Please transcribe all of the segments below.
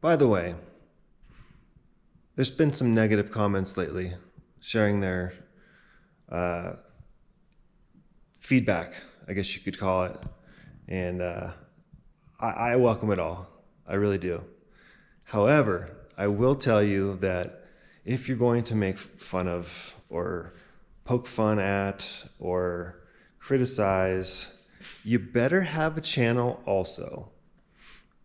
By the way, there's been some negative comments lately sharing their feedback, I guess you could call it. And I welcome it all. I really do. However, I will tell you that if you're going to make fun of or poke fun at or criticize, you better have a channel also.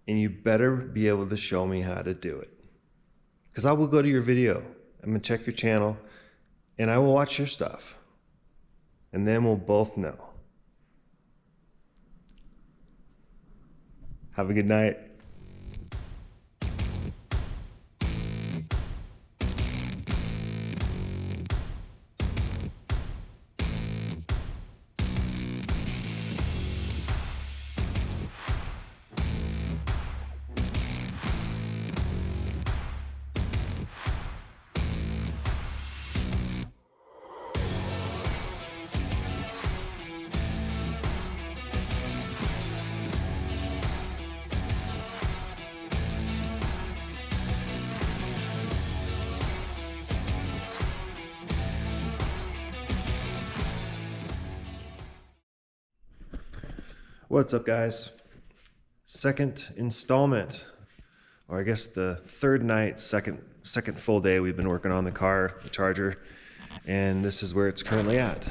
And you better be able to show me how to do it. Because I will go to your video. I'm going to check your channel and I will watch your stuff. And then we'll both know. Have a good night. What's up, guys? Second installment, or I guess the third night, second full day we've been working on the car, the Charger, and this is where it's currently at.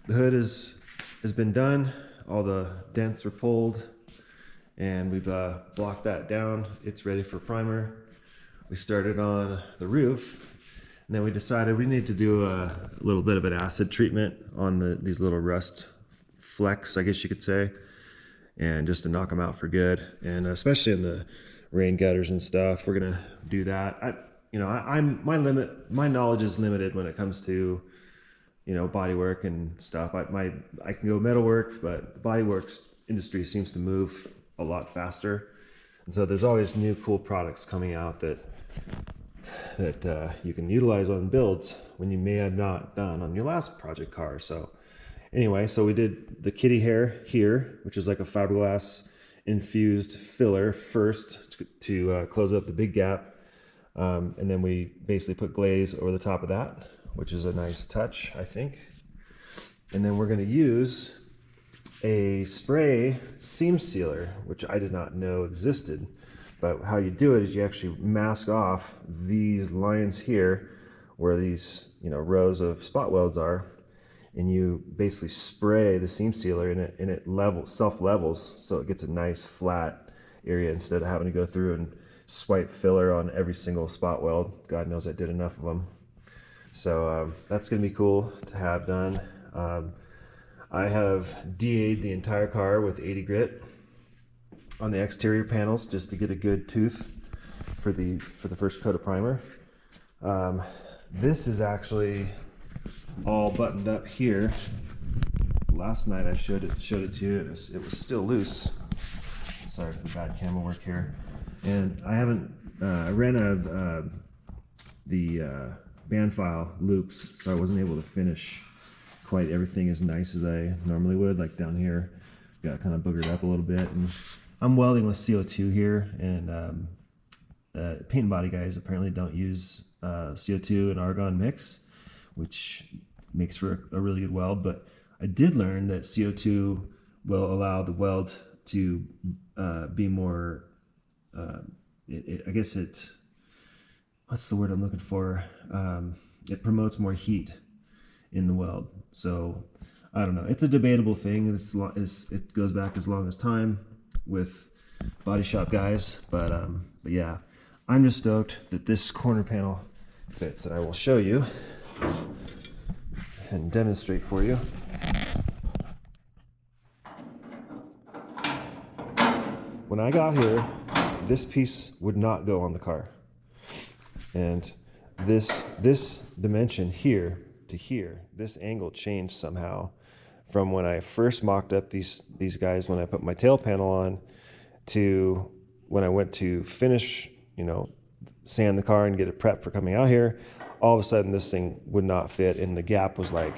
The hood has been done, all the dents were pulled, and we've blocked that down. It's ready for primer. We started on the roof, and then we decided we need to do a little bit of an acid treatment on these little rust flecks, I guess you could say, and just to knock them out for good. And especially in the rain gutters and stuff, we're gonna do that. My knowledge is limited when it comes to, bodywork and stuff. I can go metalwork, but the bodywork industry seems to move a lot faster, and so there's always new cool products coming out that you can utilize on builds when you may have not done on your last project car. So anyway, so we did the kitty hair here, which is like a fiberglass infused filler first to close up the big gap. And then we basically put glaze over the top of that, which is a nice touch, I think. And then we're going to use a spray seam sealer, which I did not know existed. But how you do it is you actually mask off these lines here where these, rows of spot welds are. And you basically spray the seam sealer and it self levels, so it gets a nice flat area instead of having to go through and swipe filler on every single spot weld. God knows I did enough of them. So that's gonna be cool to have done. I have DA'd the entire car with 80 grit on the exterior panels just to get a good tooth for the first coat of primer. This is actually all buttoned up here. Last night I showed it to you. It was still loose. Sorry for the bad camera work here. And I haven't I ran out of the band file loops, so I wasn't able to finish quite everything as nice as I normally would. Like down here, got kind of boogered up a little bit. And I'm welding with CO2 here, and paint and body guys apparently don't use CO2 and argon mix, which makes for a really good weld. But I did learn that CO2 will allow the weld to be more, I guess what's the word I'm looking for? It promotes more heat in the weld. So I don't know. It's a debatable thing. It goes back as long as time with body shop guys. But yeah, I'm just stoked that this corner panel fits, and I will show you and demonstrate for you. When I got here, this piece would not go on the car, and this dimension here to here, this angle changed somehow from when I first mocked up these guys when I put my tail panel on to when I went to finish, sand the car and get it prepped for coming out here. All of a sudden this thing would not fit, and the gap was like,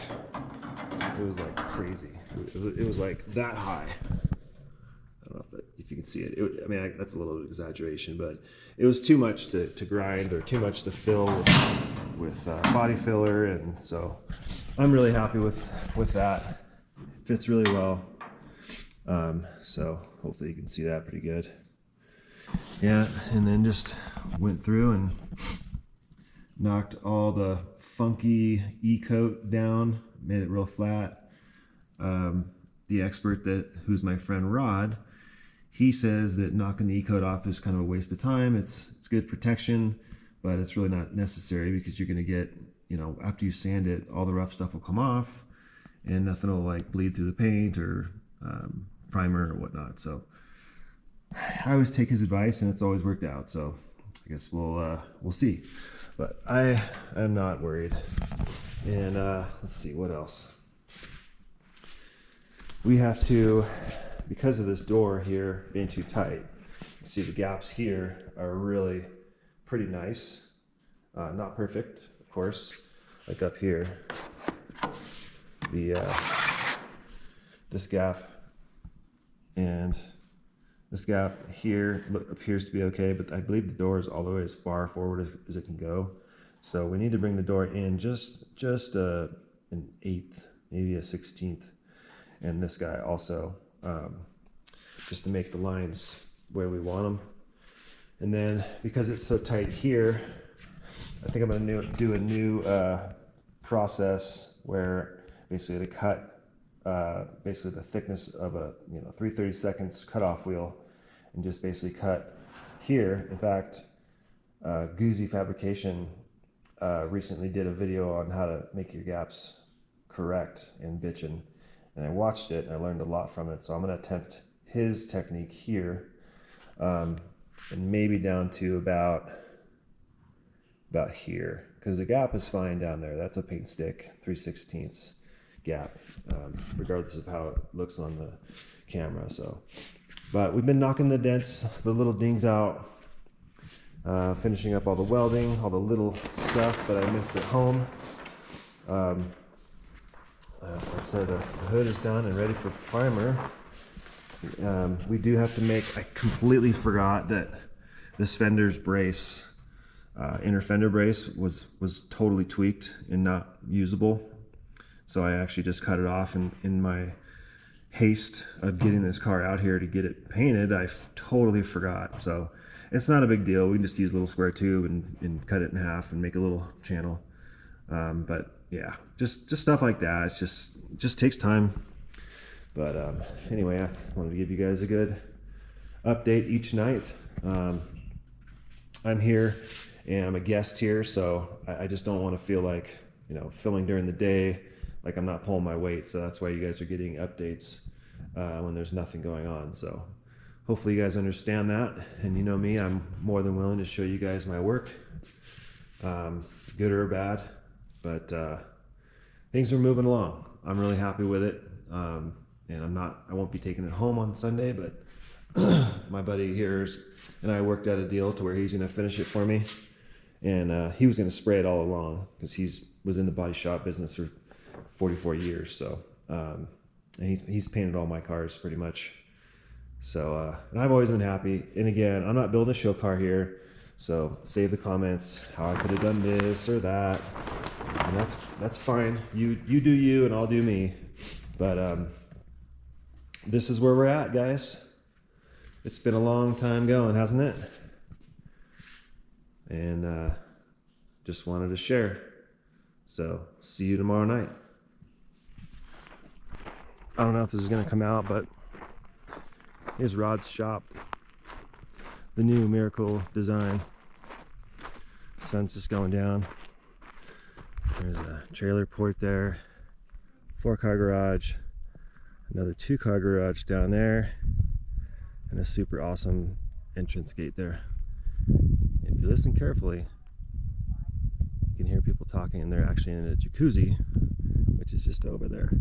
it was like crazy. It was like that high. I don't know if you can see it. I mean, that's a little exaggeration, but it was too much to grind or too much to fill with body filler, and so I'm really happy with that. It fits really well. So hopefully you can see that pretty good. Yeah, and then just went through and knocked all the funky E-coat down, made it real flat. The expert who's my friend Rod, he says that knocking the E-coat off is kind of a waste of time. It's good protection, but it's really not necessary because you're going to get, after you sand it, all the rough stuff will come off and nothing will like bleed through the paint or primer or whatnot. So I always take his advice and it's always worked out. So I guess we'll see, but I am not worried. And let's see what else. We have to, because of this door here being too tight, you see the gaps here are really pretty nice. Not perfect, of course, like up here. This gap and this gap here appears to be okay, but I believe the door is all the way as far forward as it can go. So we need to bring the door in just an eighth, maybe a 16th. And this guy also, just to make the lines where we want them. And then because it's so tight here, I think I'm going to do a new process where basically to cut basically the thickness of a 3/32 cutoff wheel, and just basically cut here. In fact, Goozy Fabrication recently did a video on how to make your gaps correct in bitchin'. And I watched it and I learned a lot from it. So I'm going to attempt his technique here, and maybe down to about here, because the gap is fine down there. That's a paint stick 3/16 gap, regardless of how it looks on the camera. So, but we've been knocking the dents, the little dings out, finishing up all the welding, all the little stuff that I missed at home. Like I said, the hood is done and ready for primer. We do have to make, I completely forgot that this fender's brace, inner fender brace was totally tweaked and not usable. So I actually just cut it off, and in my haste of getting this car out here to get it painted, I totally forgot. So it's not a big deal. We can just use a little square tube and cut it in half and make a little channel. But yeah, just stuff like that. It's just takes time. But anyway, I wanted to give you guys a good update each night. I'm here and I'm a guest here, so I just don't want to feel like, filming during the day, like I'm not pulling my weight. So that's why you guys are getting updates when there's nothing going on. So hopefully you guys understand that. And you know me, I'm more than willing to show you guys my work, good or bad. But things are moving along. I'm really happy with it, and I won't be taking it home on Sunday, but my buddy here and I worked out a deal to where he's going to finish it for me, and he was going to spray it all along because was in the body shop business for 44 years. So and he's painted all my cars pretty much. So and I've always been happy. And again, I'm not building a show car here. So save the comments how I could have done this or that, and that's fine. You do you and I'll do me. But this is where we're at, guys. It's been a long time going, hasn't it? And just wanted to share. So see you tomorrow night. I don't know if this is gonna come out, but here's Rod's shop. The new Miracle design. Sun's just going down. There's a trailer port there, 4-car garage, another 2-car garage down there, and a super awesome entrance gate there. If you listen carefully, you can hear people talking, and they're actually in a jacuzzi, which is just over there.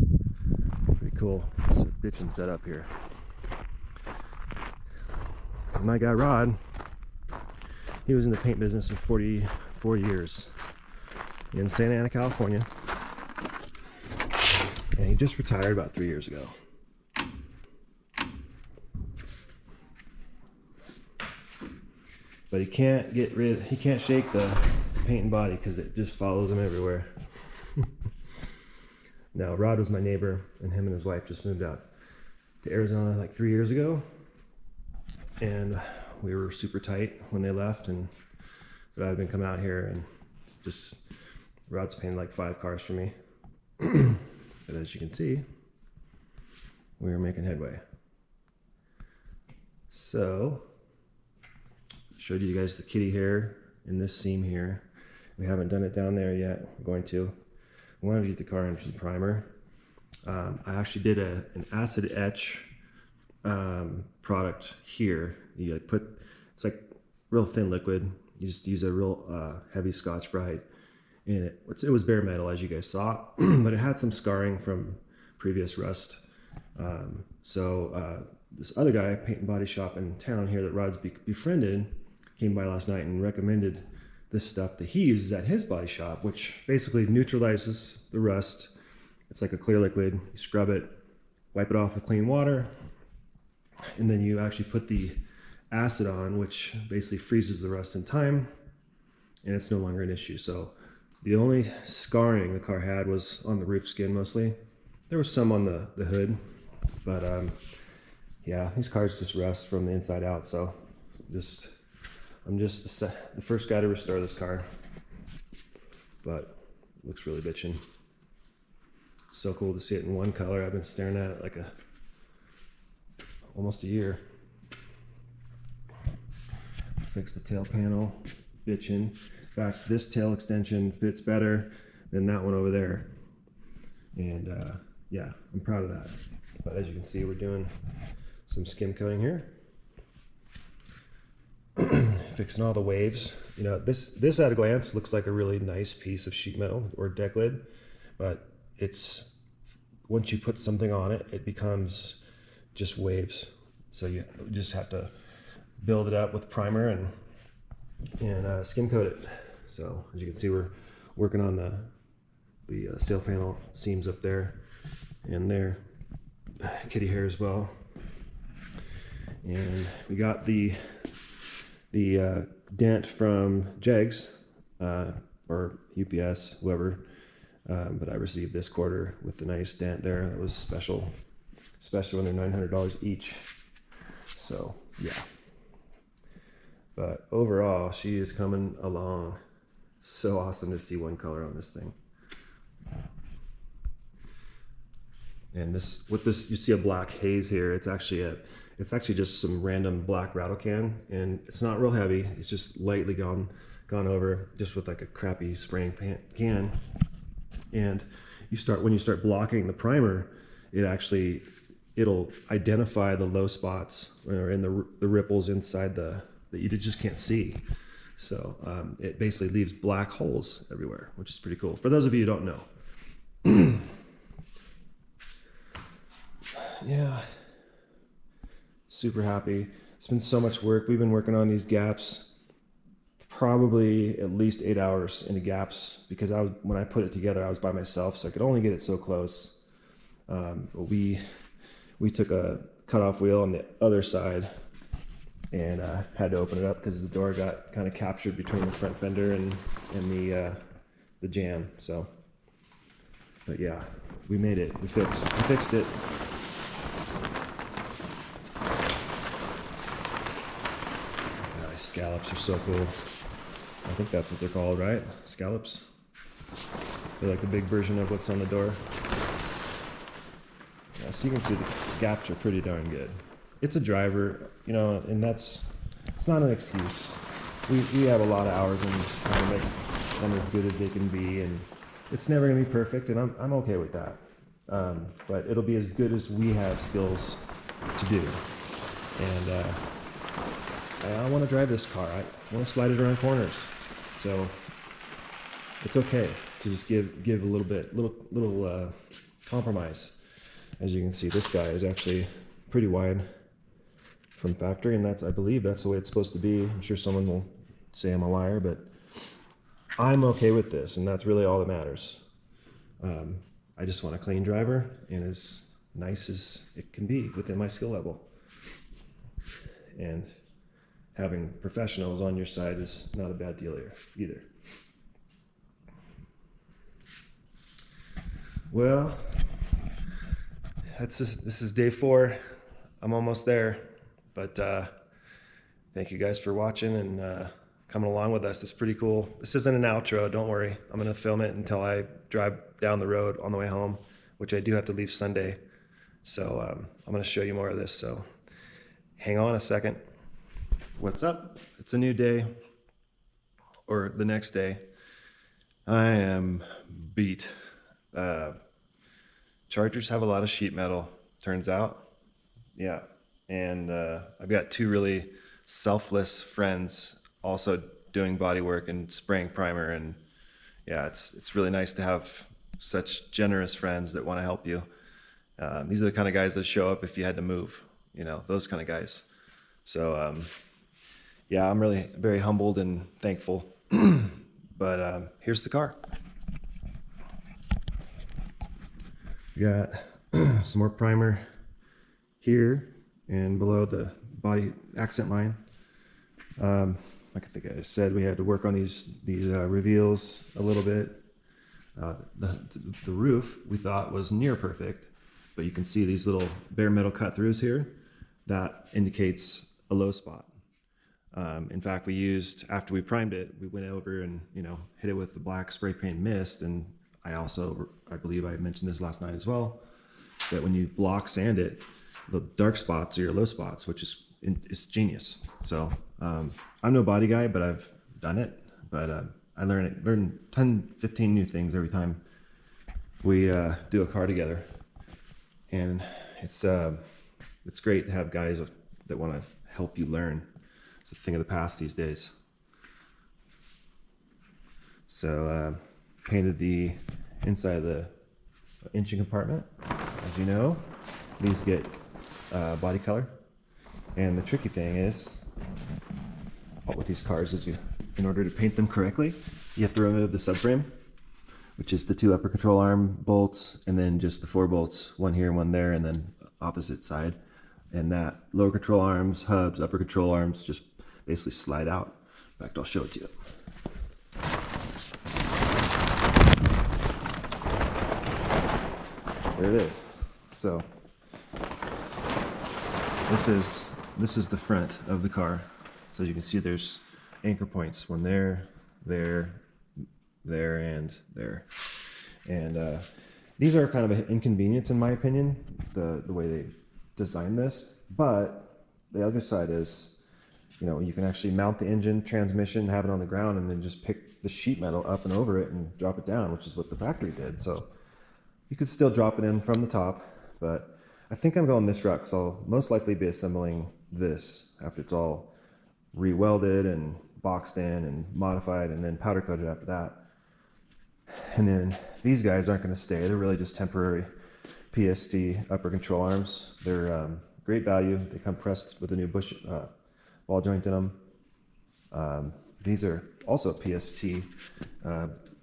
Pretty cool. It's a bitchin' setup here. My guy Rod, he was in the paint business for 44 years in Santa Ana, California, and he just retired about 3 years ago. but he can't shake the paint and body because it just follows him everywhere. Now, Rod was my neighbor, and him and his wife just moved out to Arizona like 3 years ago, and we were super tight when they left, but I've been coming out here, and just Rod's painted like 5 cars for me. But as you can see, we are making headway. So, showed you guys the kitty hair in this seam here. We haven't done it down there yet. We're going to. I wanted to get the car into the primer. I actually did an acid etch product here. You like it's like real thin liquid. You just use a real heavy Scotch-Brite in it. It was bare metal, as you guys saw, but it had some scarring from previous rust. This other guy, paint and body shop in town here that Rod's befriended, came by last night and recommended this stuff that he uses at his body shop, which basically neutralizes the rust. It's like a clear liquid. You scrub it, wipe it off with clean water, and then you actually put the acid on, which basically freezes the rust in time, and it's no longer an issue. So the only scarring the car had was on the roof skin mostly. There was some on the hood, but yeah, these cars just rust from the inside out. So I'm just the first guy to restore this car, but it looks really bitchin'. It's so cool to see it in one color. I've been staring at it like almost a year. Fix the tail panel, bitchin'. In fact, this tail extension fits better than that one over there. And yeah, I'm proud of that. But as you can see, we're doing some skim coating here. Fixing all the waves. You know, this at a glance looks like a really nice piece of sheet metal or deck lid, but it's, once you put something on it, it becomes just waves. So you just have to build it up with primer and skim coat it. So as you can see, we're working on the sail panel seams up there and there, kitty hair as well. And we got the dent from Jegs or UPS, whoever, but I received this quarter with the nice dent there. That was special, especially when they're $900 each. So yeah, but overall she is coming along. So awesome to see one color on this thing. And with this, you see a black haze here. It's actually just some random black rattle can, and it's not real heavy. It's just lightly gone over, just with like a crappy spraying can. And when you start blocking the primer, it'll identify the low spots or in the ripples inside that you just can't see. So it basically leaves black holes everywhere, which is pretty cool. For those of you who don't know. Yeah, super happy. It's been so much work. We've been working on these gaps probably at least 8 hours into gaps, because when I put it together, I was by myself, so I could only get it so close. But we took a cutoff wheel on the other side and had to open it up because the door got kind of captured between the front fender and the jam. So, but yeah, we made it. We fixed it. Scallops are so cool. I think that's what they're called, right? Scallops. They're like the big version of what's on the door. Yeah, so you can see the gaps are pretty darn good. It's a driver, you know, and it's not an excuse. We have a lot of hours in just trying to make them as good as they can be, and it's never gonna be perfect, and I'm okay with that. But it'll be as good as we have skills to do. And I want to drive this car. I want to slide it around corners. So it's okay to just give a little compromise. As you can see, this guy is actually pretty wide from factory, and I believe that's the way it's supposed to be. I'm sure someone will say I'm a liar, but I'm okay with this, and that's really all that matters. I just want a clean driver and as nice as it can be within my skill level. And having professionals on your side is not a bad deal either. Well, this is day 4. I'm almost there, but thank you guys for watching and coming along with us. It's pretty cool. This isn't an outro, don't worry. I'm gonna film it until I drive down the road on the way home, which I do have to leave Sunday. So I'm gonna show you more of this, so hang on a second. What's up? It's a new day, or the next day. I am beat. Chargers have a lot of sheet metal, turns out. Yeah, and I've got 2 really selfless friends also doing body work and spraying primer, and yeah, it's really nice to have such generous friends that want to help you. These are the kind of guys that show up if you had to move, you know, those kind of guys. So yeah, I'm really very humbled and thankful. But here's the car. We got some more primer here and below the body accent line. Like I think I said, we had to work on these reveals a little bit. The roof we thought was near perfect, but you can see these little bare metal cut throughs here. That indicates a low spot. In fact, we used, after we primed it, we went over and, you know, hit it with the black spray paint mist. And I believe I mentioned this last night as well, that when you block sand it, the dark spots are your low spots, which is genius. So I'm no body guy, but I've done it. But I learn 10, 15 new things every time we do a car together. And it's great to have guys that want to help you learn. It's a thing of the past these days. So painted the inside of the engine compartment. As you know, these get body color. And the tricky thing is, with these cars, is in order to paint them correctly, you have to remove the subframe, which is the 2 upper control arm bolts, and then just the 4 bolts, one here and one there, and then opposite side. And that lower control arms, hubs, upper control arms just basically slide out. In fact, I'll show it to you. There it is. So this is the front of the car. So as you can see, there's anchor points, one there, there, and there. And these are kind of an inconvenience in my opinion, the way they designed this. But the other side is, you know, you can actually mount the engine, transmission, have it on the ground, and then just pick the sheet metal up and over it and drop it down, which is what the factory did. So you could still drop it in from the top, but I think I'm going this route because I'll most likely be assembling this after it's all re-welded and boxed in and modified and then powder coated after that. And then these guys aren't going to stay. They're really just temporary PST upper control arms. They're great value. They come pressed with a new bush ball joint in them. These are also PST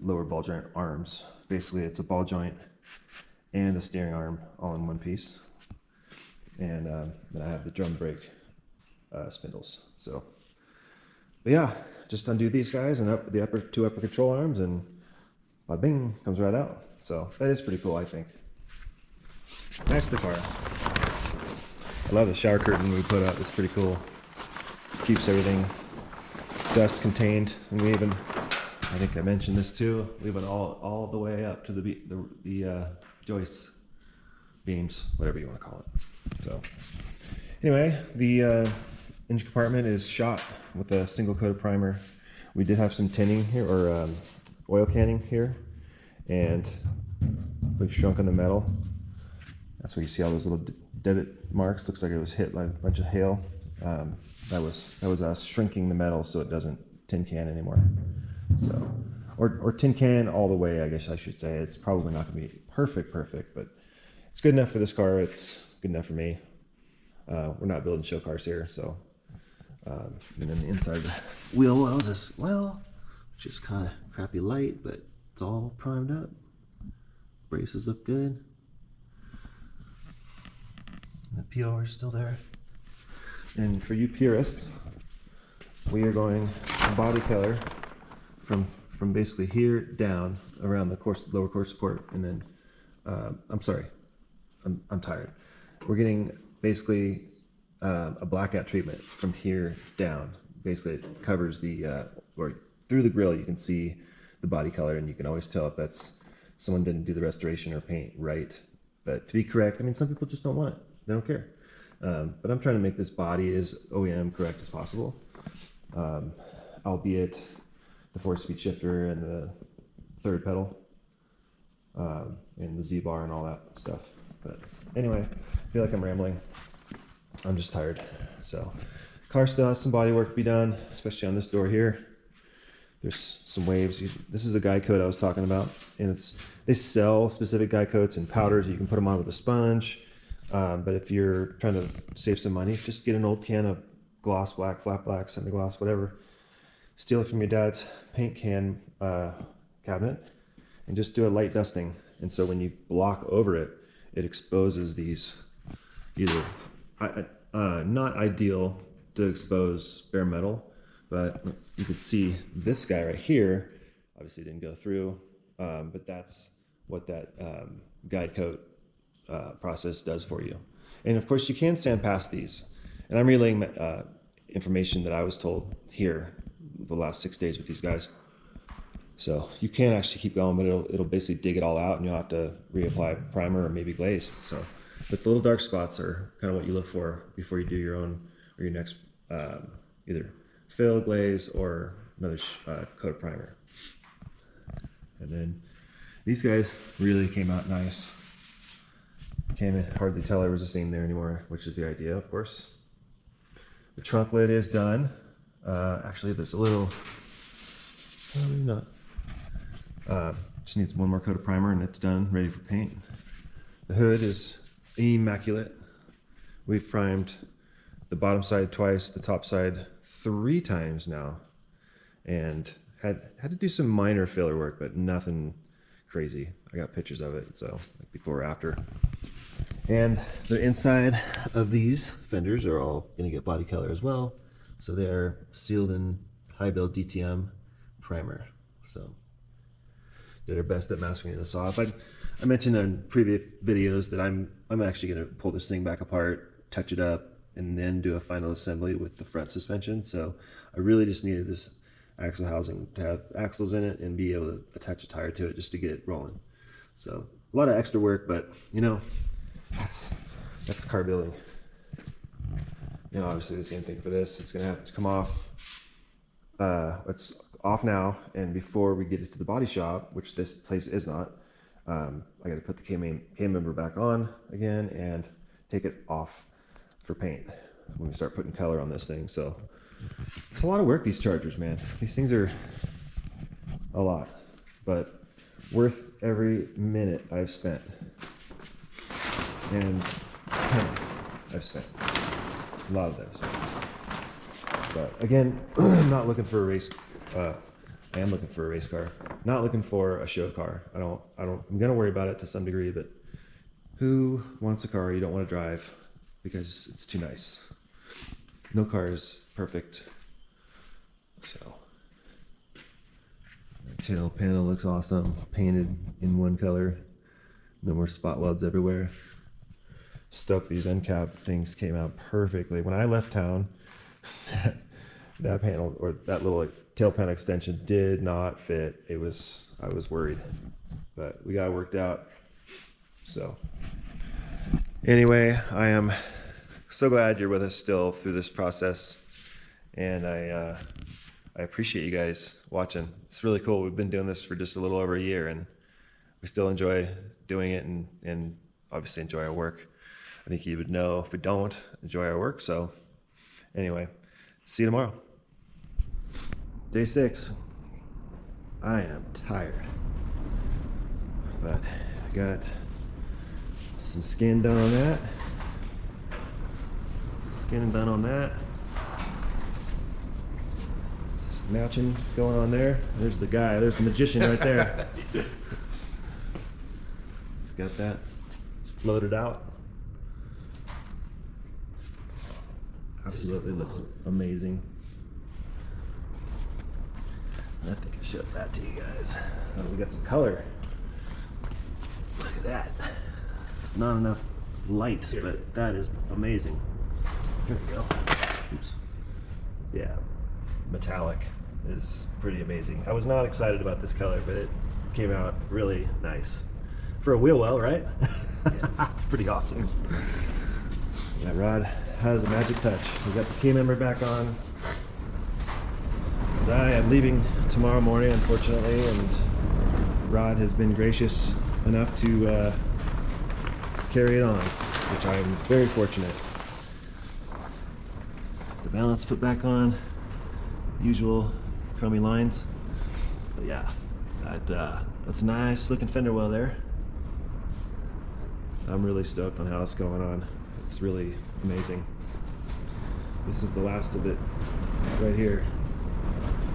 lower ball joint arms. Basically, it's a ball joint and a steering arm all in one piece. And then I have the drum brake spindles. So, but yeah, just undo these guys and up the 2 upper control arms, and bada bing, comes right out. So that is pretty cool, I think. Next, the car. I love the shower curtain we put up. It's pretty cool. Keeps everything dust contained, and we even, I think I mentioned this too, we have it all the way up to the joists, beams, whatever you want to call it. So anyway, the engine compartment is shot with a single coat of primer. We did have some tinning here, or oil canning here, and we've shrunken the metal. That's where you see all those little divot marks. Looks like it was hit by a bunch of hail. That was us shrinking the metal so it doesn't tin can anymore. So, or tin can all the way, I guess I should say. It's probably not going to be perfect, but it's good enough for this car. It's good enough for me. We're not building show cars here, so. And then the inside of the wheel wells as well, which is kind of crappy light, but it's all primed up. Braces look good. The POR is still there. And for you purists, we are going to body color from basically here down around the lower core support, and then I'm sorry, I'm tired. We're getting basically a blackout treatment from here down. Basically, it covers the or through the grill you can see the body color, and you can always tell if that's someone didn't do the restoration or paint right. But to be correct, I mean, some people just don't want it. They don't care. But I'm trying to make this body as OEM correct as possible, albeit the 4-speed shifter and the third pedal and the Z-bar and all that stuff. But anyway, I feel like I'm rambling. I'm just tired. So car still has some body work to be done, especially on this door here. There's some waves. This is a guide coat I was talking about, and they sell specific guide coats and powders. You can put them on with a sponge, but if you're trying to save some money, just get an old can of gloss black, flat black, semi-gloss, whatever. Steal it from your dad's paint can cabinet and just do a light dusting. And so when you block over it, it exposes these either not ideal to expose bare metal, but you can see this guy right here obviously didn't go through, but that's what that guide coat process does for you. And of course you can sand past these, and I'm relaying information that I was told here the last 6 days with these guys. So you can actually keep going, but it'll basically dig it all out, and you'll have to reapply primer or maybe glaze. So, but the little dark spots are kind of what you look for before you do your own or your next either fill, glaze, or another coat of primer. And then these guys really came out nice. Can't hardly tell there was a seam there anymore, which is the idea, of course. The trunk lid is done. Actually, there's a little, just needs one more coat of primer and it's done, ready for paint. The hood is immaculate. We've primed the bottom side twice, the top side 3 times now, and had to do some minor filler work, but nothing crazy. I got pictures of it, so like before or after. And the inside of these fenders are all going to get body color as well, so they are sealed in high build DTM primer. So did our best at masking this off. I mentioned in previous videos that I'm actually going to pull this thing back apart, touch it up, and then do a final assembly with the front suspension. So I really just needed this axle housing to have axles in it and be able to attach a tire to it just to get it rolling. So a lot of extra work, but you know, that's car building. You know, obviously the same thing for this. It's gonna have to come off. It's off now, and before we get it to the body shop, which this place is not, I got to put the cam member back on again and take it off for paint when we start putting color on this thing. So it's a lot of work, these chargers, man. These things are a lot, but worth every minute I've spent and penny I've spent. A lot of those. But again, I'm not looking for a race. I am looking for a race car. Not looking for a show car. I'm gonna worry about it to some degree, but who wants a car you don't want to drive because it's too nice? No car is perfect. So the tail panel looks awesome, painted in one color. No more spot welds everywhere. Stoked these end cap things came out perfectly. When I left town, that panel, or that little tail panel extension, did not fit. I was worried, but we got it worked out. So anyway, I am so glad you're with us still through this process, and I appreciate you guys watching. It's really cool. We've been doing this for just a little over a year, and we still enjoy doing it, and obviously enjoy our work. I think you would know if we don't enjoy our work. So anyway, see you tomorrow. Day 6. I am tired, but I got some skin done on that. Skin done on that. Matching going on there. There's the guy. There's the magician right there. He's got that. It's floated out. Absolutely looks amazing. I think I showed that to you guys. We got some color. Look at that. It's not enough light, but that is amazing. Here we go. Oops. Yeah, metallic is pretty amazing. I was not excited about this color, but it came out really nice. For a wheel well, right? Yeah. It's pretty awesome. That rod has a magic touch. We got the key member back on. I am leaving tomorrow morning, unfortunately, and Rod has been gracious enough to carry it on, which I am very fortunate. The balance put back on, usual crummy lines. But yeah, that's a nice looking fender well there. I'm really stoked on how it's going on. It's really amazing. This is the last of it right here.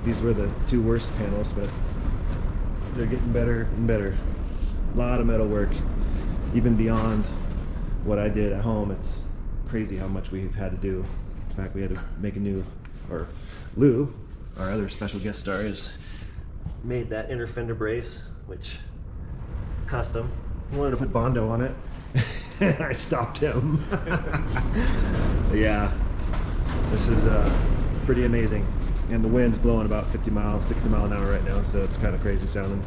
These were the two worst panels, but they're getting better and better. A lot of metal work, even beyond what I did at home. It's crazy how much we've had to do. In fact, we had to make a new, or Lou, our other special guest star, has made that inner fender brace, which custom. He wanted to put Bondo on it, and I stopped him. Yeah, this is pretty amazing. And the wind's blowing about 50 miles, 60 mile an hour right now, so it's kind of crazy sounding.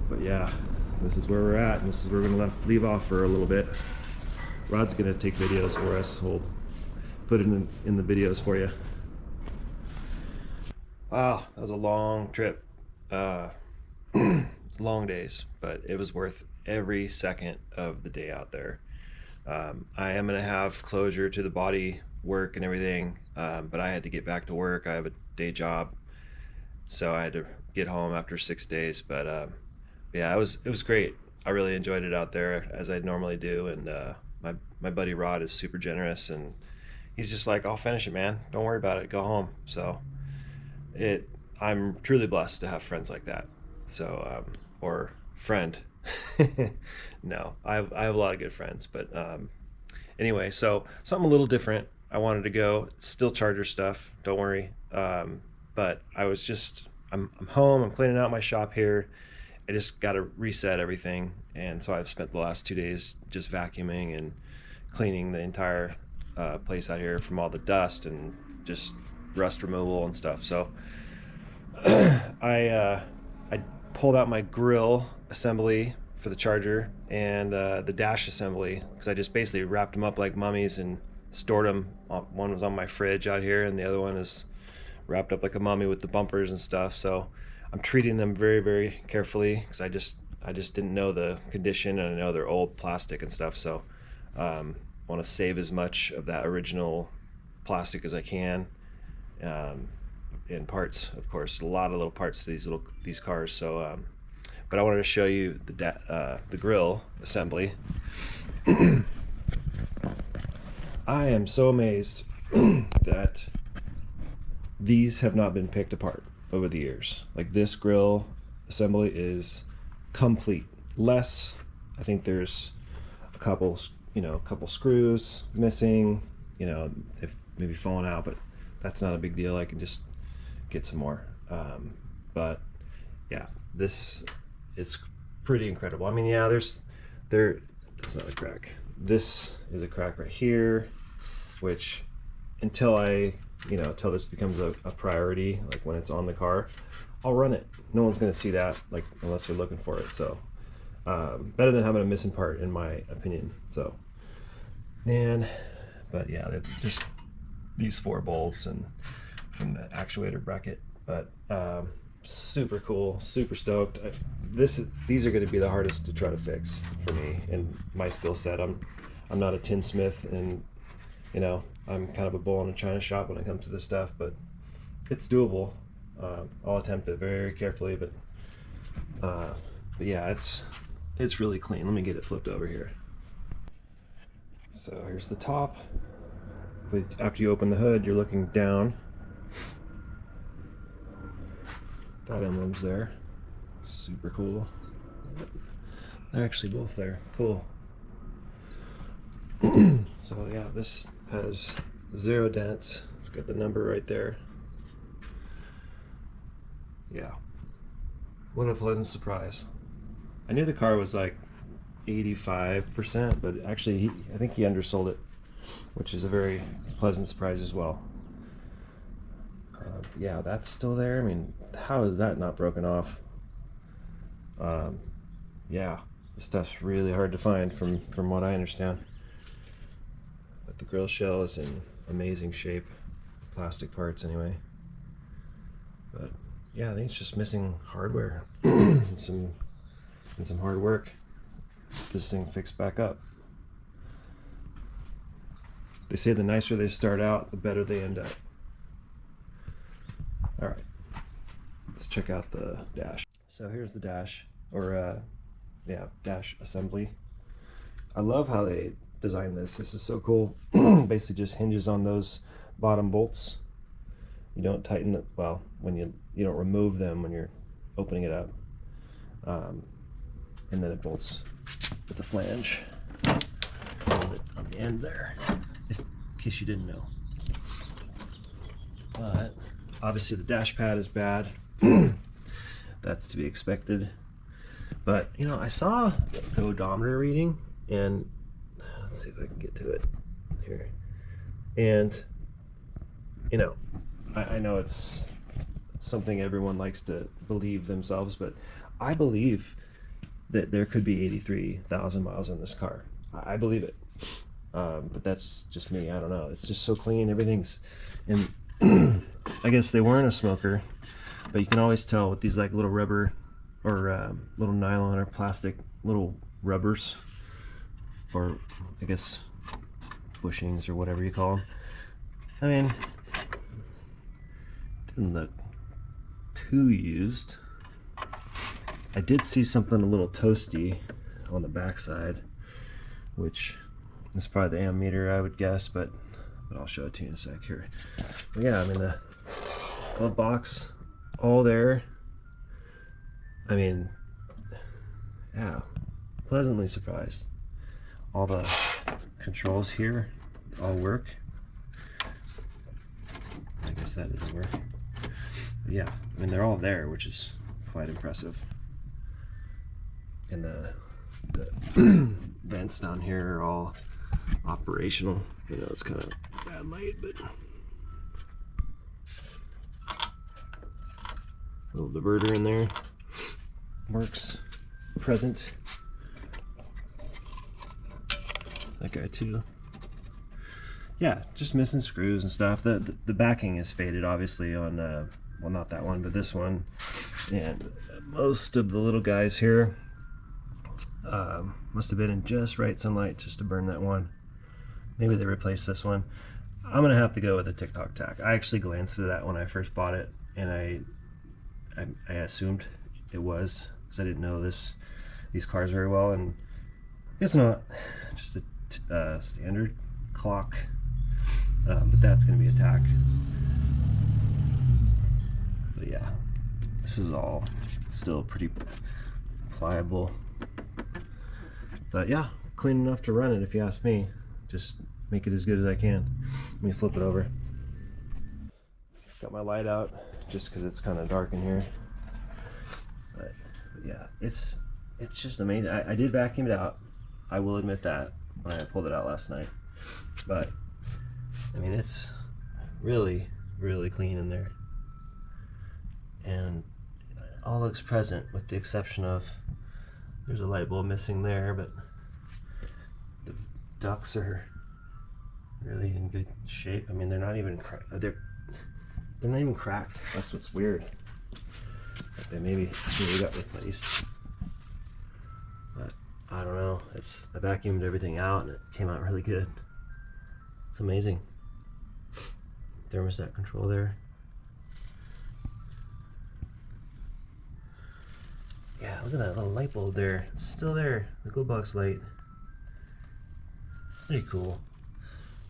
But yeah, this is where we're at, and this is where we're gonna leave off for a little bit. Rod's gonna take videos for us. We'll put it in the videos for you. Wow, that was a long trip. Long days, but it was worth every second of the day out there. I am gonna have closure to the body work and everything, but I had to get back to work. I have a day job, so I had to get home after 6 days. But yeah, it was great. I really enjoyed it out there, as I normally do. And my buddy Rod is super generous, and he's just like, "I'll finish it, man. Don't worry about it. Go home." So I'm truly blessed to have friends like that. So or friend. No, I have a lot of good friends, but anyway, so something a little different. I wanted to go, still Charger stuff, don't worry. But I'm home, I'm cleaning out my shop here. I just got to reset everything. And so I've spent the last 2 days just vacuuming and cleaning the entire place out here from all the dust and just rust removal and stuff. So I pulled out my grill assembly for the Charger and the dash assembly, because I just basically wrapped them up like mummies and stored them. One was on my fridge out here, and the other one is wrapped up like a mummy with the bumpers and stuff. So I'm treating them very, very carefully, because I just didn't know the condition, and I know they're old plastic and stuff. So want to save as much of that original plastic as I can. In parts, of course, a lot of little parts to these cars. So but I wanted to show you the grill assembly. I am so amazed that these have not been picked apart over the years. Like, this grill assembly is complete. I think there's a couple screws missing, if maybe falling out, but that's not a big deal. I can just get some more. But yeah, it's pretty incredible. I mean, yeah, that's not a crack. This is a crack right here, which until this becomes a priority, like when it's on the car, I'll run it. No one's gonna see that, like, unless they're looking for it. So better than having a missing part, in my opinion. So, but yeah, they're just these 4 bolts and from the actuator bracket. But super cool, super stoked. These are going to be the hardest to try to fix for me and my skill set. I'm not a tinsmith, and I'm kind of a bull in a china shop when it comes to this stuff, but it's doable. I'll attempt it very carefully, but yeah, it's really clean. Let me get it flipped over here. So here's the top. After you open the hood, you're looking down. That emblem's there. Super cool. They're actually both there. Cool. So yeah, this has 0 dents. It's got the number right there. yeah, what a pleasant surprise. I knew the car was like 85%, but actually I think he undersold it, which is a very pleasant surprise as well. Yeah, that's still there. I mean, how is that not broken off? Yeah, this stuff's really hard to find from what I understand. But the grill shell is in amazing shape, plastic parts anyway. But yeah, I think it's just missing hardware and some hard work. This thing fixed back up. They say the nicer they start out, the better they end up. All right, let's check out the dash. So here's the dash, or yeah, dash assembly. I love how they designed this. This is so cool. Basically just hinges on those bottom bolts. You don't tighten the, well, when you don't remove them when you're opening it up. And then it bolts with the flange on the end there, in case you didn't know. But obviously the dash pad is bad. That's to be expected. But you know, I saw the odometer reading, and let's see if I can get to it here. And you know, I know it's something everyone likes to believe themselves, but I believe that there could be 83,000 miles on this car. I believe it. But that's just me. I don't know. It's just so clean. Everything's, and I guess they weren't a smoker, but you can always tell with these like little rubber or little nylon or plastic little rubbers, or I guess bushings or whatever you call them. I mean, didn't look too used. I did see something a little toasty on the backside, which is probably the ammeter, I would guess, but I'll show it to you in a sec here. But yeah, I mean, the glove box, all there. I mean, yeah, pleasantly surprised. All the controls here all work. I guess that doesn't work. But yeah, I mean, they're all there, which is quite impressive. And the vents down here are all operational. You know, it's kind of bad light, but little diverter in there works. Present. That guy too. Yeah, just missing screws and stuff. The backing is faded, obviously, on well, not that one, but this one, and most of the little guys here must have been in just right sunlight just to burn that one. Maybe they replaced this one. I'm gonna have to go with a TikTok tack. I actually glanced at that when I first bought it, and I assumed it was, because I didn't know these cars very well, and it's not. Just a standard clock, but that's gonna be a tack. But yeah, this is all still pretty pliable. But yeah, clean enough to run it, if you ask me. Just make it as good as I can. Let me flip it over. Got my light out just because it's kind of dark in here. But yeah, it's just amazing. I did vacuum it out. I will admit that when I pulled it out last night. But I mean, it's really, really clean in there. And all looks present, with the exception of there's a light bulb missing there, but the ducts are really in good shape. I mean, they're not even they're not even cracked. That's what's weird. Like they maybe got replaced, but I don't know. I vacuumed everything out and it came out really good. It's amazing. Thermostat control there. Yeah, look at that little light bulb there. It's still there, the glove box light. Pretty cool.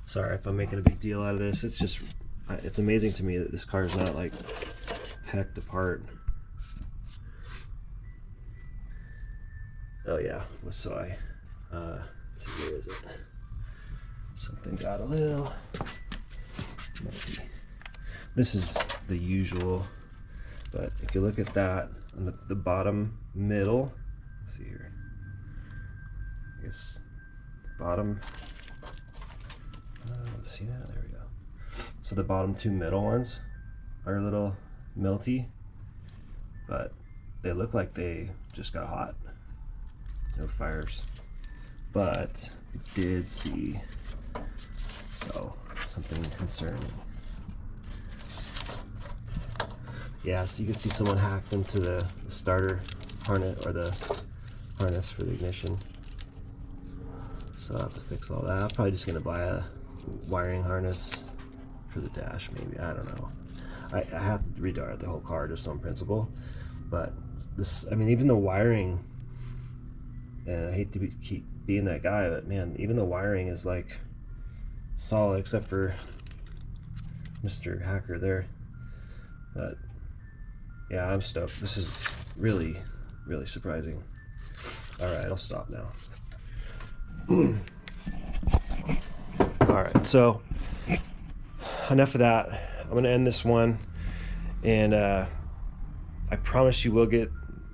Sorry if I'm making a big deal out of this. It's just, it's amazing to me that this car is not like pecked apart. Oh yeah, so so where is it? Something got a little messy. This is the usual But if you look at that on the bottom middle, let's see here, I guess the bottom, let's see that, there we go. So the bottom two middle ones are a little melty, but they look like they just got hot. No fires. But I did see something concerning. Yeah, so you can see someone hacked into the starter harness, or the harness for the ignition. So I'll have to fix all that. I'm probably just gonna buy a wiring harness for the dash, maybe. I don't know. I have to rewire the whole car just on principle. But this, I mean, even the wiring, and I hate to keep being that guy, but man, even the wiring is like solid, except for Mr. Hacker there. But yeah, I'm stoked. This is really, really surprising. All right, I'll stop now. All right, so enough of that. I'm gonna end this one, and I promise you will get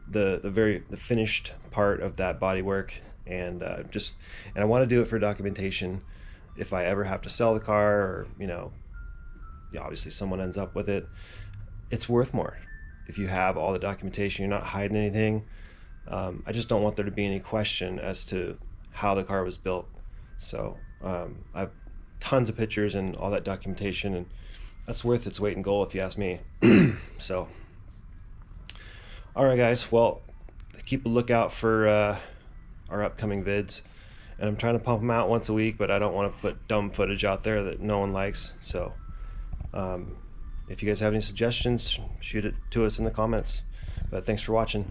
the finished part of that bodywork, and I want to do it for documentation. If I ever have to sell the car, or obviously someone ends up with it, it's worth more if you have all the documentation. You're not hiding anything. I just don't want there to be any question as to how the car was built. So I have tons of pictures and all that documentation, and that's worth its weight in gold if you ask me. So all right guys, well, keep a lookout for our upcoming vids, and I'm trying to pump them out once a week, but I don't want to put dumb footage out there that no one likes. So if you guys have any suggestions, shoot it to us in the comments. But thanks for watching.